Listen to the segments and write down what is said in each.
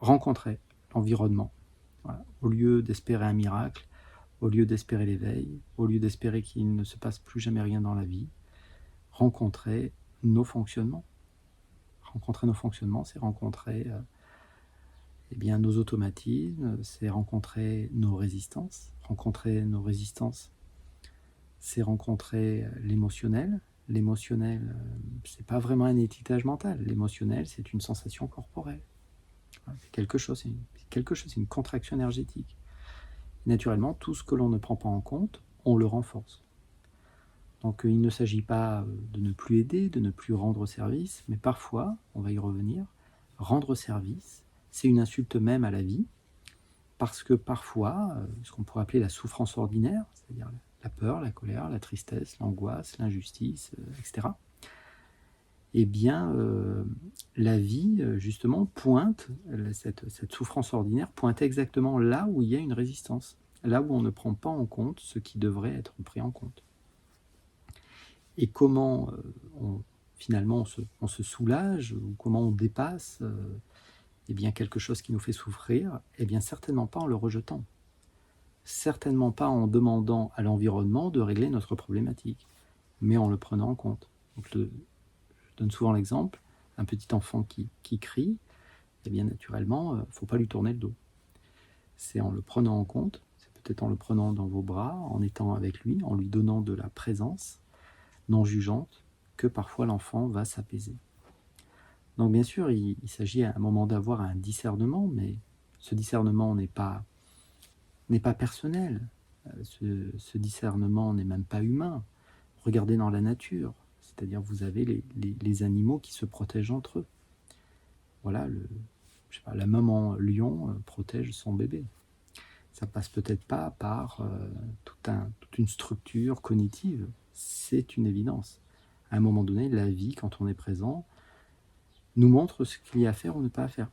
rencontrer l'environnement. Voilà. Au lieu d'espérer un miracle, au lieu d'espérer l'éveil, au lieu d'espérer qu'il ne se passe plus jamais rien dans la vie, rencontrer nos fonctionnements. Rencontrer nos fonctionnements, c'est rencontrer eh bien, nos automatismes, c'est rencontrer nos résistances. Rencontrer nos résistances, c'est rencontrer l'émotionnel. L'émotionnel, c'est pas vraiment un étiquetage mental. L'émotionnel, c'est une sensation corporelle. C'est quelque chose, c'est une contraction énergétique. Et naturellement, tout ce que l'on ne prend pas en compte, on le renforce. Donc il ne s'agit pas de ne plus aider, de ne plus rendre service, mais parfois, on va y revenir, rendre service, c'est une insulte même à la vie, parce que parfois, ce qu'on pourrait appeler la souffrance ordinaire, c'est-à-dire la peur, la colère, la tristesse, l'angoisse, l'injustice, etc., eh bien, la vie, justement, pointe, cette souffrance ordinaire pointe exactement là où il y a une résistance, là où on ne prend pas en compte ce qui devrait être pris en compte. Et comment finalement on se soulage, ou comment on dépasse eh bien, quelque chose qui nous fait souffrir, eh bien certainement pas en le rejetant, certainement pas en demandant à l'environnement de régler notre problématique, mais en le prenant en compte. Donc je donne souvent l'exemple, un petit enfant qui crie, eh bien naturellement, il ne faut pas lui tourner le dos. C'est en le prenant en compte, c'est peut-être en le prenant dans vos bras, en étant avec lui, en lui donnant de la présence non jugeante, que parfois l'enfant va s'apaiser. Donc bien sûr, il s'agit à un moment d'avoir un discernement, mais ce discernement n'est pas personnel. Ce discernement n'est même pas humain. Regardez dans la nature, c'est-à-dire vous avez les animaux qui se protègent entre eux. Voilà, je sais pas, la maman lion protège son bébé. Ça passe peut-être pas par toute une structure cognitive, c'est une évidence. À un moment donné, la vie, quand on est présent, nous montre ce qu'il y a à faire ou ne pas à faire.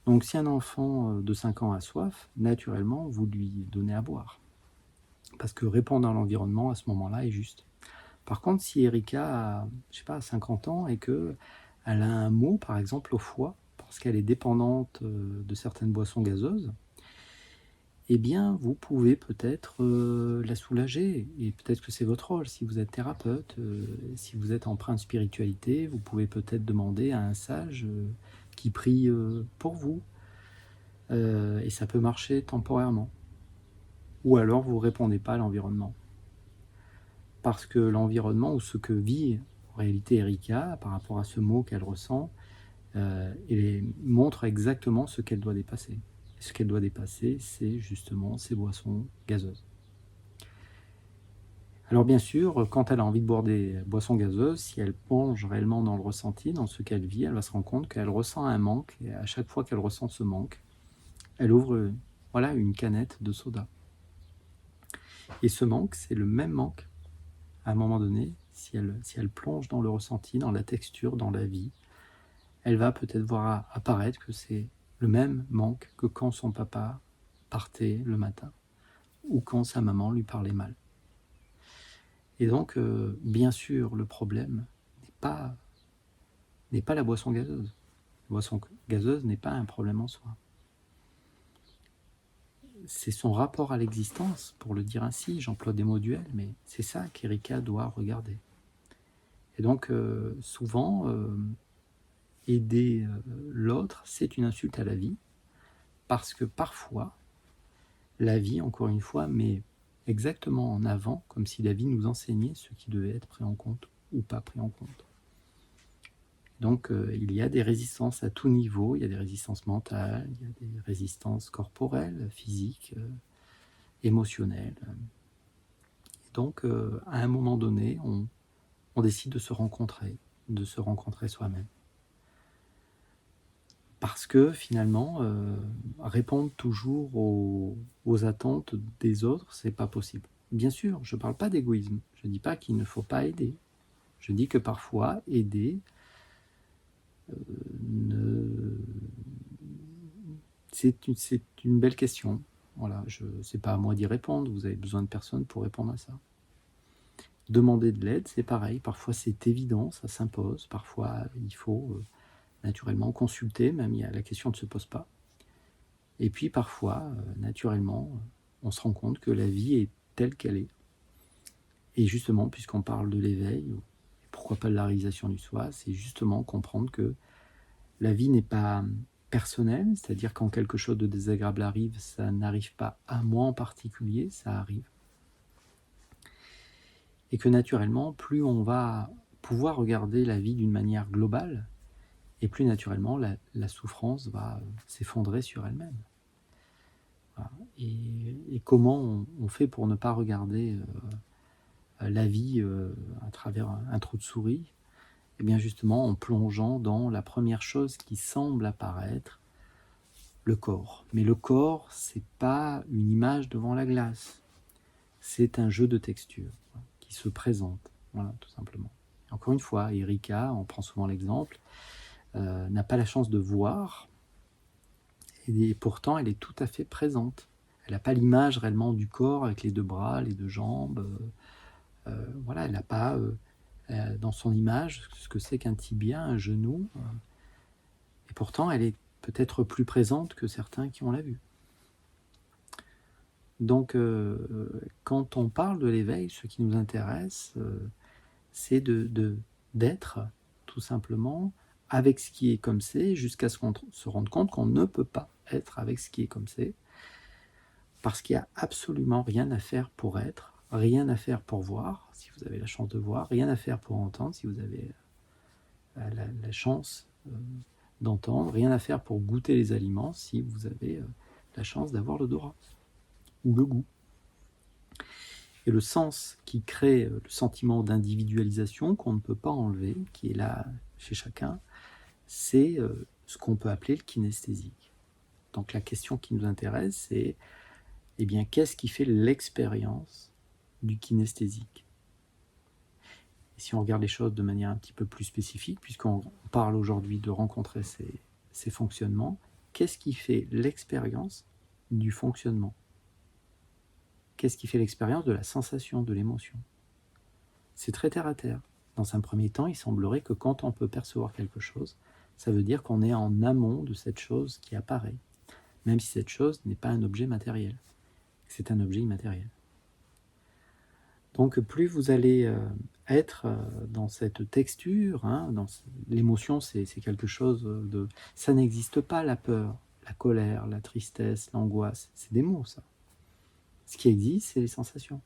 Donc si un enfant de 5 ans a soif, naturellement, vous lui donnez à boire. Parce que répondre à l'environnement à ce moment-là est juste. Par contre, si Erika a, je sais pas, 50 ans et qu'elle a un mot, par exemple, au foie, parce qu'elle est dépendante de certaines boissons gazeuses, eh bien, vous pouvez peut-être la soulager. Et peut-être que c'est votre rôle. Si vous êtes thérapeute, si vous êtes empreint de spiritualité, vous pouvez peut-être demander à un sage qui prie pour vous. Et ça peut marcher temporairement. Ou alors, vous ne répondez pas à l'environnement. Parce que l'environnement, ou ce que vit en réalité Erika, par rapport à ce mot qu'elle ressent, montre exactement ce qu'elle doit dépasser. Et ce qu'elle doit dépasser, c'est justement ces boissons gazeuses. Alors bien sûr, quand elle a envie de boire des boissons gazeuses, si elle plonge réellement dans le ressenti, dans ce qu'elle vit, elle va se rendre compte qu'elle ressent un manque, et à chaque fois qu'elle ressent ce manque, elle ouvre une canette de soda. Et ce manque, c'est le même manque, à un moment donné, si elle plonge dans le ressenti, dans la texture, dans la vie, elle va peut-être voir apparaître que c'est le même manque que quand son papa partait le matin, ou quand sa maman lui parlait mal. Et donc, bien sûr, le problème n'est pas la boisson gazeuse. La boisson gazeuse n'est pas un problème en soi. C'est son rapport à l'existence, pour le dire ainsi, j'emploie des mots duels, mais c'est ça qu'Erika doit regarder. Et donc, souvent, aider l'autre, c'est une insulte à la vie, parce que parfois, la vie, encore une fois, met exactement en avant, comme si la vie nous enseignait ce qui devait être pris en compte ou pas pris en compte. Donc il y a des résistances à tout niveau, il y a des résistances mentales, il y a des résistances corporelles, physiques, émotionnelles. Et donc à un moment donné, on décide de se rencontrer soi-même. Parce que finalement, répondre toujours aux attentes des autres, c'est pas possible. Bien sûr, je ne parle pas d'égoïsme, je ne dis pas qu'il ne faut pas aider. Je dis que parfois, aider, c'est une belle question. Voilà, c'est pas à moi d'y répondre, vous avez besoin de personne pour répondre à ça. Demander de l'aide, c'est pareil, parfois c'est évident, ça s'impose, parfois il faut naturellement consulter, même la question ne se pose pas. Et puis parfois, naturellement, on se rend compte que la vie est telle qu'elle est. Et justement, puisqu'on parle de l'éveil, ou pourquoi pas de la réalisation du soi, c'est justement comprendre que la vie n'est pas personnelle, c'est-à-dire quand quelque chose de désagréable arrive, ça n'arrive pas à moi en particulier, ça arrive. Et que naturellement, plus on va pouvoir regarder la vie d'une manière globale, et plus naturellement, la souffrance va s'effondrer sur elle-même. Voilà. Et comment on fait pour ne pas regarder la vie à travers un trou de souris? Eh bien justement en plongeant dans la première chose qui semble apparaître, le corps. Mais le corps, c'est pas une image devant la glace, c'est un jeu de textures qui se présente, voilà, tout simplement. Encore une fois, Erika, on prend souvent l'exemple, n'a pas la chance de voir, et pourtant elle est tout à fait présente. Elle n'a pas l'image réellement du corps avec les deux bras, les deux jambes, voilà, elle n'a pas dans son image ce que c'est qu'un tibia, un genou, et pourtant elle est peut-être plus présente que certains qui ont la vue. Donc quand on parle de l'éveil, ce qui nous intéresse, c'est d'être tout simplement avec ce qui est comme c'est, jusqu'à ce qu'on se rende compte qu'on ne peut pas être avec ce qui est comme c'est, parce qu'il n'y a absolument rien à faire pour être, rien à faire pour voir, si vous avez la chance de voir, rien à faire pour entendre, si vous avez la chance d'entendre, rien à faire pour goûter les aliments, si vous avez la chance d'avoir l'odorat ou le goût. Et le sens qui crée le sentiment d'individualisation qu'on ne peut pas enlever, qui est là chez chacun, c'est ce qu'on peut appeler le kinesthésique. Donc la question qui nous intéresse, c'est eh bien, qu'est-ce qui fait l'expérience du kinesthésique? Et si on regarde les choses de manière un petit peu plus spécifique, puisqu'on parle aujourd'hui de rencontrer ces fonctionnements, qu'est-ce qui fait l'expérience du fonctionnement? Qu'est-ce qui fait l'expérience de la sensation, de l'émotion? C'est très terre à terre. Dans un premier temps, il semblerait que quand on peut percevoir quelque chose, ça veut dire qu'on est en amont de cette chose qui apparaît, même si cette chose n'est pas un objet matériel. C'est un objet immatériel. Donc plus vous allez être dans cette texture, hein, l'émotion c'est quelque chose de... Ça n'existe pas, la peur, la colère, la tristesse, l'angoisse, c'est des mots ça. Ce qui existe, c'est les sensations.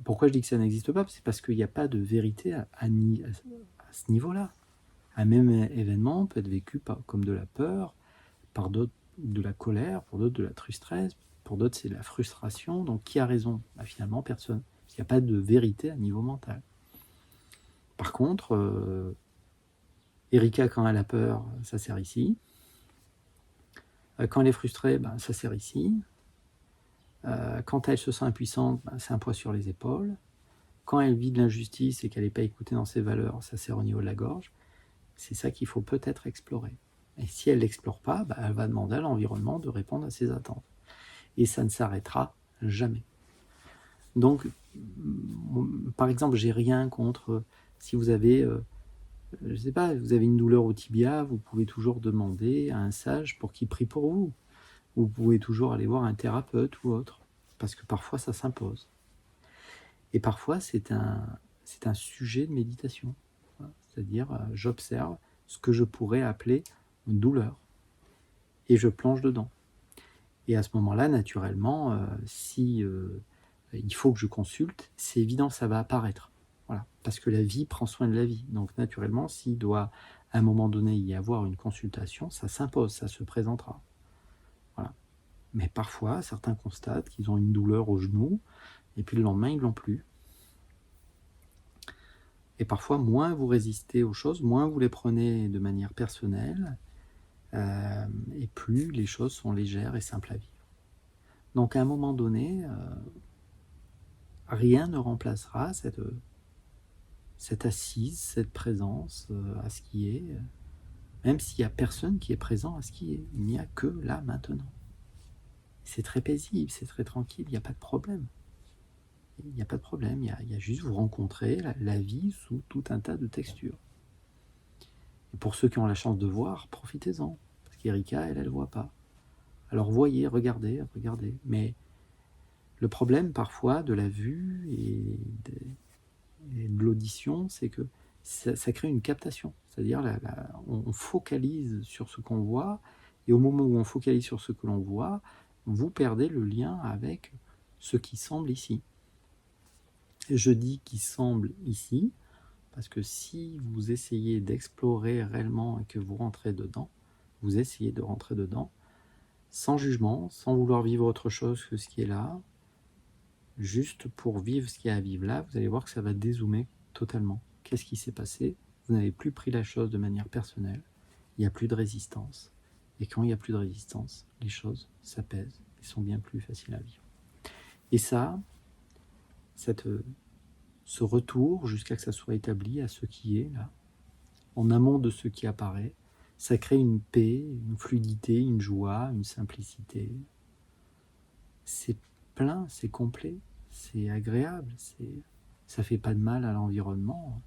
Pourquoi je dis que ça n'existe pas? C'est parce qu'il n'y a pas de vérité à ce niveau-là. Un même événement peut être vécu comme de la peur, par d'autres de la colère, pour d'autres de la tristesse, pour d'autres c'est de la frustration. Donc qui a raison? Finalement personne. Il n'y a pas de vérité à niveau mental. Par contre, Erika, quand elle a peur, ça sert ici. Quand elle est frustrée, ça sert ici. Quand elle se sent impuissante, c'est un poids sur les épaules. Quand elle vit de l'injustice et qu'elle n'est pas écoutée dans ses valeurs, ça sert au niveau de la gorge. C'est ça qu'il faut peut-être explorer. Et si elle ne l'explore pas, elle va demander à l'environnement de répondre à ses attentes. Et ça ne s'arrêtera jamais. Donc, par exemple, j'ai rien contre, si vous avez, je ne sais pas, vous avez une douleur au tibia, vous pouvez toujours demander à un sage pour qu'il prie pour vous. Vous pouvez toujours aller voir un thérapeute ou autre, parce que parfois ça s'impose. Et parfois c'est un sujet de méditation. C'est-à-dire, j'observe ce que je pourrais appeler une douleur, et je plonge dedans. Et à ce moment-là, naturellement, si il faut que je consulte, c'est évident, ça va apparaître. Voilà. Parce que la vie prend soin de la vie. Donc naturellement, s'il doit à un moment donné y avoir une consultation, ça s'impose, ça se présentera. Voilà. Mais parfois, certains constatent qu'ils ont une douleur au genou, et puis le lendemain, ils ne l'ont plus. Et parfois, moins vous résistez aux choses, moins vous les prenez de manière personnelle, et plus les choses sont légères et simples à vivre. Donc à un moment donné, rien ne remplacera cette assise, cette présence à ce qui est, même s'il n'y a personne qui est présent à ce qui est. Il n'y a que là, maintenant. C'est très paisible, c'est très tranquille, il n'y a pas de problème. Il n'y a pas de problème, il y a juste vous rencontrer la vie sous tout un tas de textures. Et pour ceux qui ont la chance de voir, profitez-en. Parce qu'Erika, elle ne voit pas. Alors voyez, regardez, regardez. Mais le problème parfois de la vue et de l'audition, c'est que ça crée une captation. C'est-à-dire on focalise sur ce qu'on voit, et au moment où on focalise sur ce que l'on voit, vous perdez le lien avec ce qui semble ici. Et je dis qui semble ici, parce que si vous essayez d'explorer réellement et que vous rentrez dedans, vous essayez de rentrer dedans, sans jugement, sans vouloir vivre autre chose que ce qui est là, juste pour vivre ce qu'il y a à vivre là, vous allez voir que ça va dézoomer totalement. Qu'est-ce qui s'est passé? Vous n'avez plus pris la chose de manière personnelle, il n'y a plus de résistance. Et quand il n'y a plus de résistance, les choses s'apaisent et sont bien plus faciles à vivre. Et ça, ce retour jusqu'à ce que ça soit établi à ce qui est là, en amont de ce qui apparaît, ça crée une paix, une fluidité, une joie, une simplicité. C'est plein, c'est complet, c'est agréable, ça fait pas de mal à l'environnement.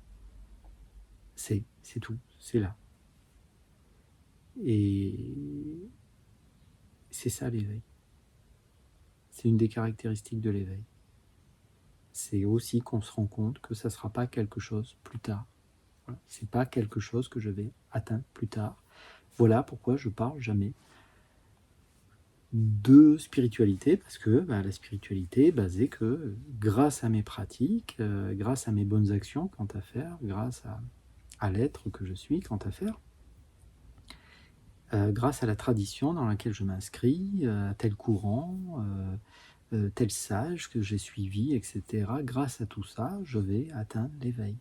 C'est tout, c'est là. Et c'est ça l'éveil. C'est une des caractéristiques de l'éveil. C'est aussi qu'on se rend compte que ça ne sera pas quelque chose plus tard. Voilà. C'est pas quelque chose que je vais atteindre plus tard. Voilà pourquoi je parle jamais de spiritualité, parce que la spiritualité est basée que grâce à mes pratiques, grâce à mes bonnes actions quant à faire, grâce à l'être que je suis quant à faire, grâce à la tradition dans laquelle je m'inscris, à tel courant, tel sage que j'ai suivi, etc. Grâce à tout ça, je vais atteindre l'éveil.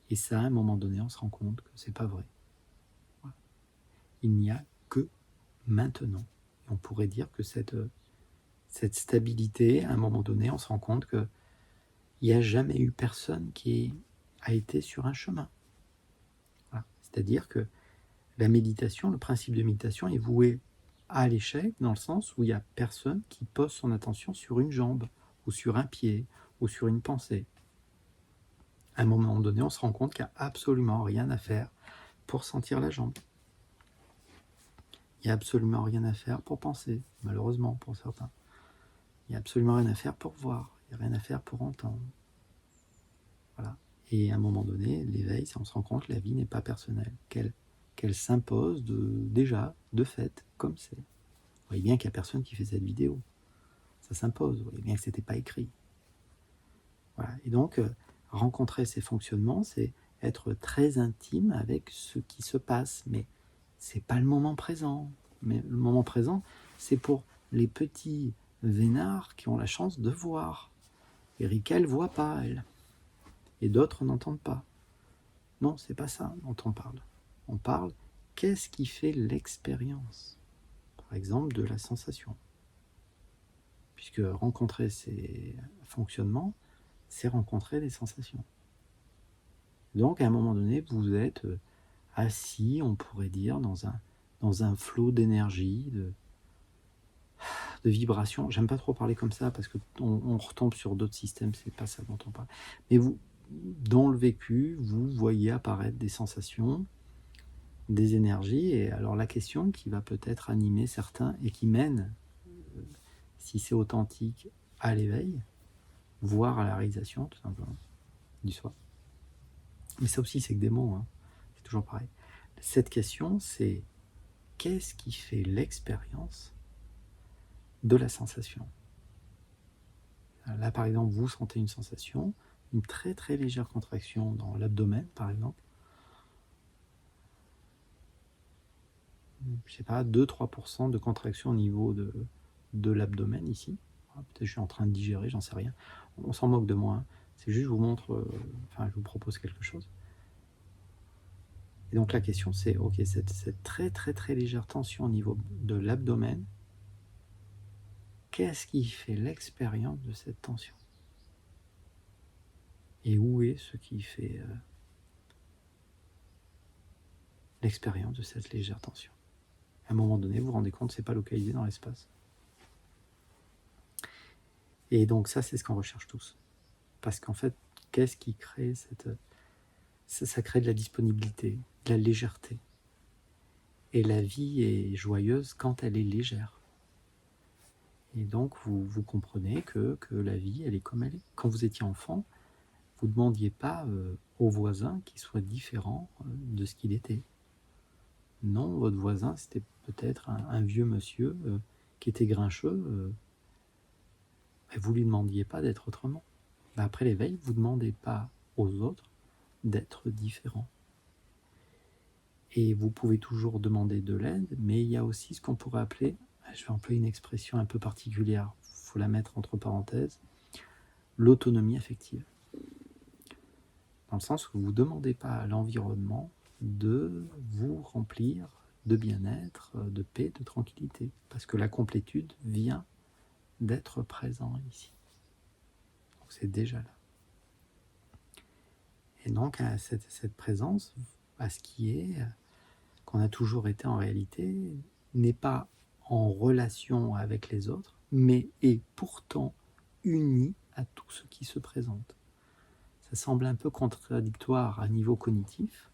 Et ça, à un moment donné, on se rend compte que c'est pas vrai. Voilà. Il n'y a que maintenant. Et on pourrait dire que cette stabilité, à un moment donné, on se rend compte qu'il n'y a jamais eu personne qui a été sur un chemin. Voilà. C'est-à-dire que la méditation, le principe de méditation est voué à l'échec, dans le sens où il n'y a personne qui pose son attention sur une jambe, ou sur un pied, ou sur une pensée. À un moment donné, on se rend compte qu'il n'y a absolument rien à faire pour sentir la jambe. Il n'y a absolument rien à faire pour penser, malheureusement pour certains. Il n'y a absolument rien à faire pour voir, il n'y a rien à faire pour entendre. Voilà. Et à un moment donné, l'éveil, on se rend compte que la vie n'est pas personnelle, qu'elle s'impose déjà, de fait, comme c'est. Vous voyez bien qu'il n'y a personne qui fait cette vidéo. Ça s'impose, vous voyez bien que ce n'était pas écrit. Voilà. Et donc, rencontrer ces fonctionnements, c'est être très intime avec ce qui se passe, mais ce n'est pas le moment présent. Mais le moment présent, c'est pour les petits vénards qui ont la chance de voir. Erika, elle ne voit pas, elle. Et d'autres n'entendent pas. Non, c'est pas ça dont on parle. On parle, qu'est-ce qui fait l'expérience? Par exemple, de la sensation. Puisque rencontrer ces fonctionnements, c'est rencontrer des sensations. Donc, à un moment donné, vous êtes assis, on pourrait dire, dans un flot d'énergie, de vibration. J'aime pas trop parler comme ça, parce qu'on retombe sur d'autres systèmes, c'est pas ça dont on parle. Mais vous, dans le vécu, vous voyez apparaître des sensations, des énergies, et alors la question qui va peut-être animer certains, et qui mène, si c'est authentique, à l'éveil, voire à la réalisation, tout simplement, du soi. Mais ça aussi, c'est que des mots, hein. C'est toujours pareil. Cette question, c'est qu'est-ce qui fait l'expérience de la sensation? Là, par exemple, vous sentez une sensation, une très très légère contraction dans l'abdomen, par exemple. Je sais pas, 2-3% de contraction au niveau de l'abdomen ici. Peut-être je suis en train de digérer, j'en sais rien. On s'en moque de moi, hein. C'est juste, je vous montre, je vous propose quelque chose. Et donc la question c'est, ok, cette très très très légère tension au niveau de l'abdomen, qu'est-ce qui fait l'expérience de cette tension? Et où est ce qui fait l'expérience de cette légère tension? À un moment donné, vous vous rendez compte, c'est pas localisé dans l'espace. Et donc ça, c'est ce qu'on recherche tous. Parce qu'en fait, qu'est-ce qui crée ça crée de la disponibilité, de la légèreté. Et la vie est joyeuse quand elle est légère. Et donc, vous comprenez que la vie, elle est comme elle est. Quand vous étiez enfant, vous ne demandiez pas au voisin qu'il soit différent de ce qu'il était. Non, votre voisin, c'était peut-être un vieux monsieur qui était grincheux. Et vous ne lui demandiez pas d'être autrement. Après l'éveil, vous ne demandez pas aux autres d'être différents. Et vous pouvez toujours demander de l'aide, mais il y a aussi ce qu'on pourrait appeler, je vais employer une expression un peu particulière, il faut la mettre entre parenthèses, l'autonomie affective. Dans le sens où vous ne demandez pas à l'environnement de vous remplir de bien-être, de paix, de tranquillité. Parce que la complétude vient d'être présent ici. Donc c'est déjà là. Et donc à cette présence, à ce qui est, qu'on a toujours été en réalité, n'est pas en relation avec les autres, mais est pourtant uni à tout ce qui se présente. Ça semble un peu contradictoire à niveau cognitif,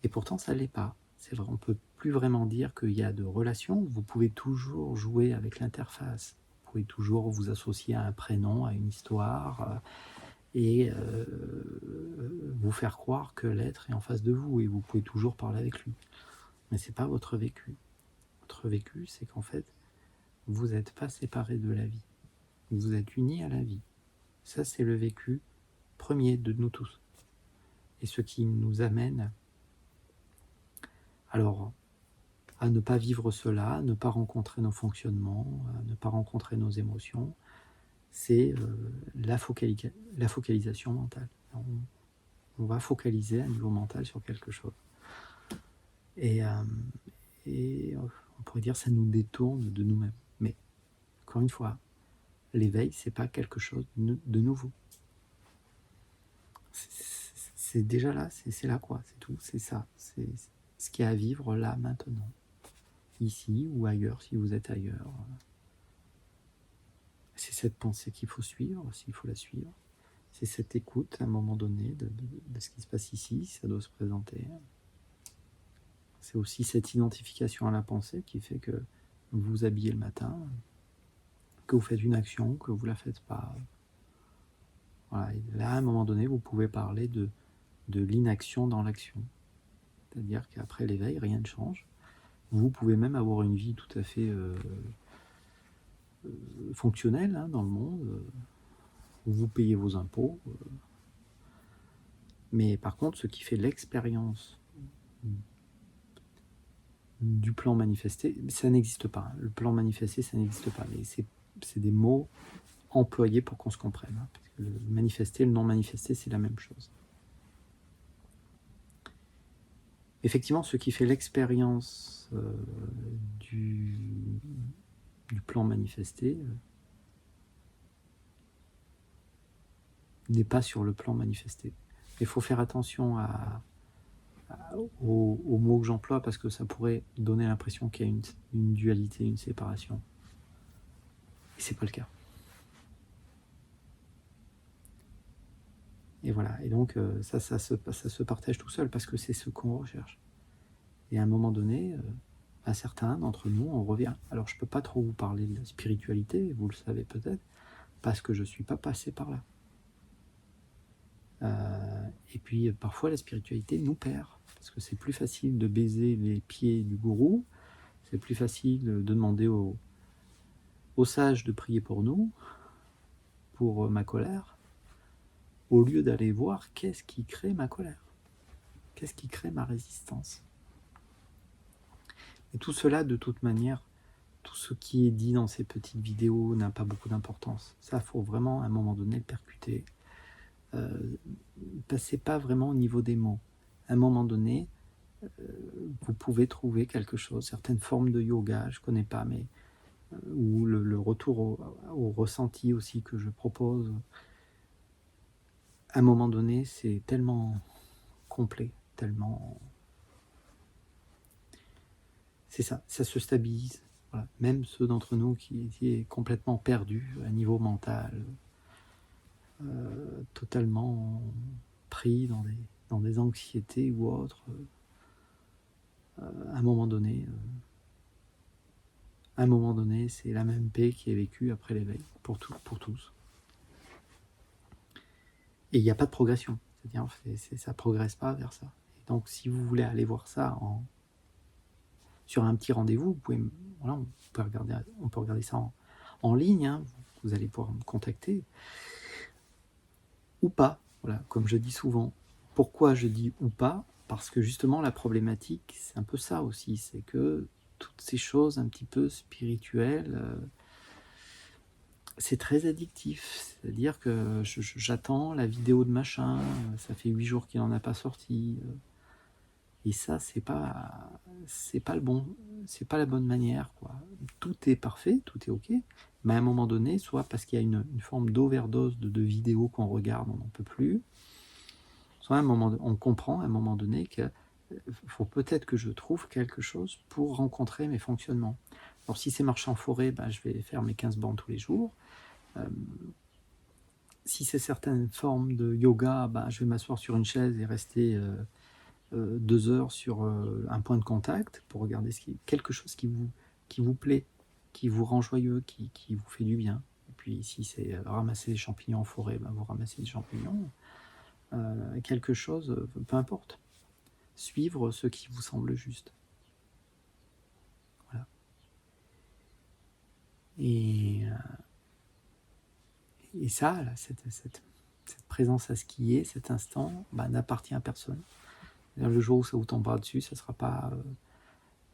et pourtant ça ne l'est pas. C'est vrai, on ne peut plus vraiment dire qu'il y a de relations. Vous pouvez toujours jouer avec l'interface. Vous pouvez toujours vous associer à un prénom, à une histoire, et vous faire croire que l'être est en face de vous, et vous pouvez toujours parler avec lui. Mais ce n'est pas votre vécu. Votre vécu, c'est qu'en fait, vous n'êtes pas séparé de la vie. Vous êtes unis à la vie. Ça, c'est le vécu premier de nous tous. Et ce qui nous amène alors à ne pas vivre cela, à ne pas rencontrer nos fonctionnements, à ne pas rencontrer nos émotions, c'est la focalisation mentale. On va focaliser à niveau mental sur quelque chose. Et on pourrait dire que ça nous détourne de nous-mêmes. Mais, encore une fois, l'éveil, c'est pas quelque chose de nouveau. C'est déjà là, c'est là quoi, c'est tout, c'est ça. C'est ce qu'il y a à vivre là, maintenant. Ici ou ailleurs, si vous êtes ailleurs. C'est cette pensée qu'il faut suivre, s'il faut la suivre. C'est cette écoute, à un moment donné, de ce qui se passe ici, si ça doit se présenter. C'est aussi cette identification à la pensée qui fait que vous vous habillez le matin, que vous faites une action, que vous ne la faites pas. Voilà. Et là, à un moment donné, vous pouvez parler de l'inaction dans l'action. C'est-à-dire qu'après l'éveil, rien ne change. Vous pouvez même avoir une vie tout à fait fonctionnelle dans le monde. Vous payez vos impôts. Mais par contre, ce qui fait l'expérience du plan manifesté, ça n'existe pas. Le plan manifesté, ça n'existe pas. Mais c'est des mots employés pour qu'on se comprenne. Parce que le manifesté, le non manifesté, c'est la même chose. Effectivement, ce qui fait l'expérience du plan manifesté n'est pas sur le plan manifesté. Il faut faire attention aux mots que j'emploie parce que ça pourrait donner l'impression qu'il y a une dualité, une séparation. Et c'est pas le cas. Et voilà. Et donc ça se partage tout seul parce que c'est ce qu'on recherche. Et à un moment donné, à certains d'entre nous, on revient. Alors je peux pas trop vous parler de la spiritualité, vous le savez peut-être, parce que je suis pas passé par là. Et puis parfois la spiritualité nous perd, parce que c'est plus facile de baiser les pieds du gourou, c'est plus facile de demander aux sages de prier pour nous, pour ma colère, au lieu d'aller voir qu'est-ce qui crée ma colère, qu'est-ce qui crée ma résistance. Et tout cela, de toute manière, tout ce qui est dit dans ces petites vidéos n'a pas beaucoup d'importance. Ça, il faut vraiment à un moment donné le percuter. Passez pas vraiment au niveau des mots. À un moment donné, vous pouvez trouver quelque chose, certaines formes de yoga, je ne connais pas, mais ou le retour au ressenti aussi que je propose. À un moment donné, c'est tellement complet, tellement... C'est ça, ça se stabilise. Voilà. Même ceux d'entre nous qui étaient complètement perdus à niveau mental, totalement pris dans des anxiétés ou autres, à un moment donné, À un moment donné, c'est la même paix qui est vécue après l'éveil, pour tous. Et il n'y a pas de progression, c'est-à-dire ça ne progresse pas vers ça. Et donc si vous voulez aller voir ça sur un petit rendez-vous, vous pouvez, voilà, on peut regarder ça en ligne, hein, vous allez pouvoir me contacter, ou pas, voilà, comme je dis souvent. Pourquoi je dis ou pas? Parce que justement la problématique, c'est un peu ça aussi, c'est que toutes ces choses un petit peu spirituelles, c'est très addictif. C'est-à-dire que j'attends la vidéo de machin, ça fait 8 jours qu'il n'en a pas sorti. Et ça, c'est pas le bon, c'est pas la bonne manière, quoi. Tout est parfait, tout est ok, mais à un moment donné, soit parce qu'il y a une forme d'overdose de vidéos qu'on regarde, on n'en peut plus, soit à un moment, on comprend à un moment donné qu'il faut peut-être que je trouve quelque chose pour rencontrer mes fonctionnements. Alors si c'est marcher en forêt, je vais faire mes 15 bandes tous les jours. Si c'est certaines formes de yoga, je vais m'asseoir sur une chaise et rester 2 heures sur un point de contact pour regarder quelque chose qui vous plaît, qui vous rend joyeux, qui vous fait du bien. Et puis si c'est ramasser des champignons en forêt, vous ramassez des champignons. Quelque chose, peu importe. Suivre ce qui vous semble juste. Voilà. Et ça, là, cette présence à ce qui est, cet instant, n'appartient à personne. Le jour où ça vous tombera dessus, ça ne sera pas...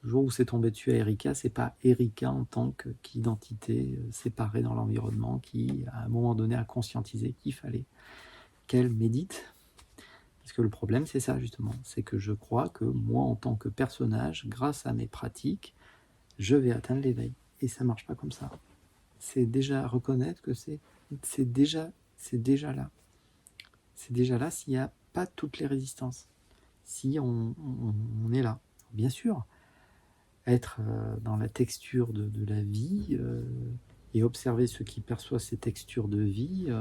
le jour où c'est tombé dessus à Erika, c'est pas Erika en tant qu'identité séparée dans l'environnement qui, à un moment donné, a conscientisé qu'il fallait qu'elle médite. Parce que le problème, c'est ça, justement. C'est que je crois que moi, en tant que personnage, grâce à mes pratiques, je vais atteindre l'éveil. Et ça marche pas comme ça. C'est déjà reconnaître que c'est déjà là. C'est déjà là s'il n'y a pas toutes les résistances. Si on est là. Bien sûr, être dans la texture de la vie et observer ceux qui perçoivent ces textures de vie,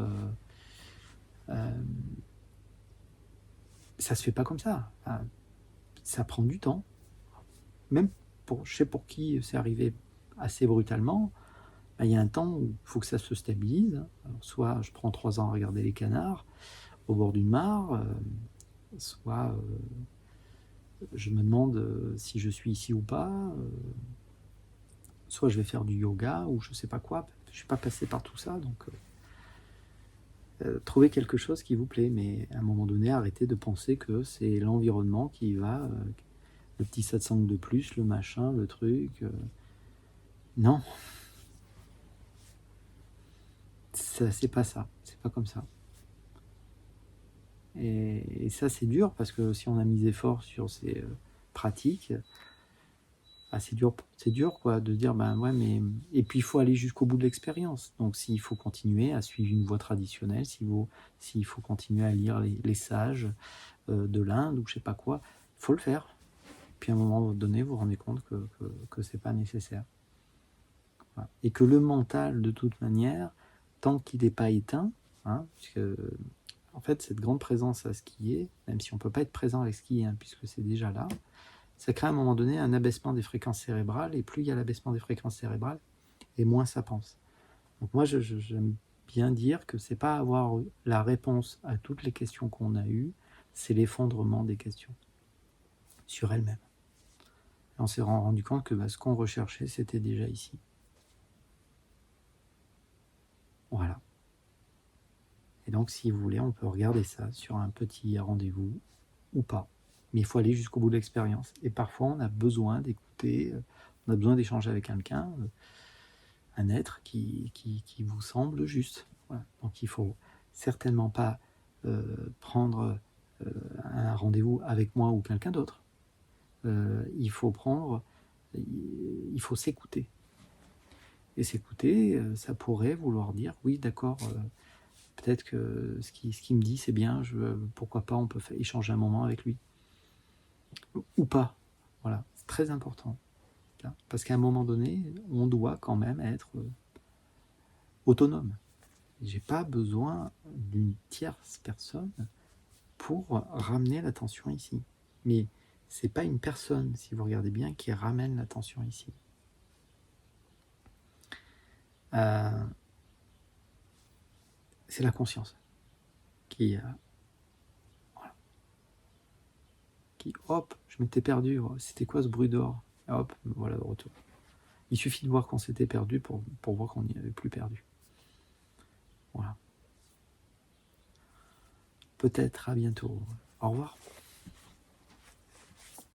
ça se fait pas comme ça. Ça prend du temps. Même je sais pour qui c'est arrivé assez brutalement, il y a un temps où il faut que ça se stabilise. Alors, soit je prends 3 ans à regarder les canards au bord d'une mare, soit je me demande si je suis ici ou pas, soit je vais faire du yoga ou je sais pas quoi. Je suis pas passé par tout ça, donc trouvez quelque chose qui vous plaît, mais à un moment donné, arrêtez de penser que c'est l'environnement qui va, le petit satsang de plus, le machin, le truc. Non, c'est pas ça, c'est pas comme ça. Et ça, c'est dur parce que si on a misé fort sur ces pratiques, c'est dur quoi, de dire ouais, mais et puis il faut aller jusqu'au bout de l'expérience. Donc s'il faut continuer à suivre une voie traditionnelle, s'il faut continuer à lire les sages de l'Inde ou je sais pas quoi, il faut le faire. Puis à un moment donné, vous vous rendez compte que c'est pas nécessaire. Voilà. Et que le mental, de toute manière, tant qu'il n'est pas éteint, puisque en fait, cette grande présence à ce qui est, même si on ne peut pas être présent avec ce qui est, puisque c'est déjà là, ça crée à un moment donné un abaissement des fréquences cérébrales, et plus il y a l'abaissement des fréquences cérébrales, et moins ça pense. Donc moi, j'aime bien dire que c'est pas avoir la réponse à toutes les questions qu'on a eues, c'est l'effondrement des questions sur elles-mêmes. Et on s'est rendu compte que ce qu'on recherchait, c'était déjà ici. Voilà. Et donc, si vous voulez, on peut regarder ça sur un petit rendez-vous ou pas. Mais il faut aller jusqu'au bout de l'expérience. Et parfois, on a besoin d'écouter, on a besoin d'échanger avec quelqu'un, un être qui vous semble juste. Voilà. Donc, il ne faut certainement pas prendre un rendez-vous avec moi ou quelqu'un d'autre. Il faut s'écouter. Et s'écouter, ça pourrait vouloir dire, oui, d'accord, peut-être que ce qui me dit, c'est bien, pourquoi pas, on peut échanger un moment avec lui. Ou pas. Voilà, c'est très important. Parce qu'à un moment donné, on doit quand même être autonome. J'ai pas besoin d'une tierce personne pour ramener l'attention ici. Mais c'est pas une personne, si vous regardez bien, qui ramène l'attention ici. C'est la conscience qui, voilà, qui hop, je m'étais perdu, oh, c'était quoi ce bruit dehors? Et hop, voilà de retour. Il suffit de voir qu'on s'était perdu pour voir qu'on n'y avait plus perdu. Voilà. Peut-être à bientôt. Au revoir.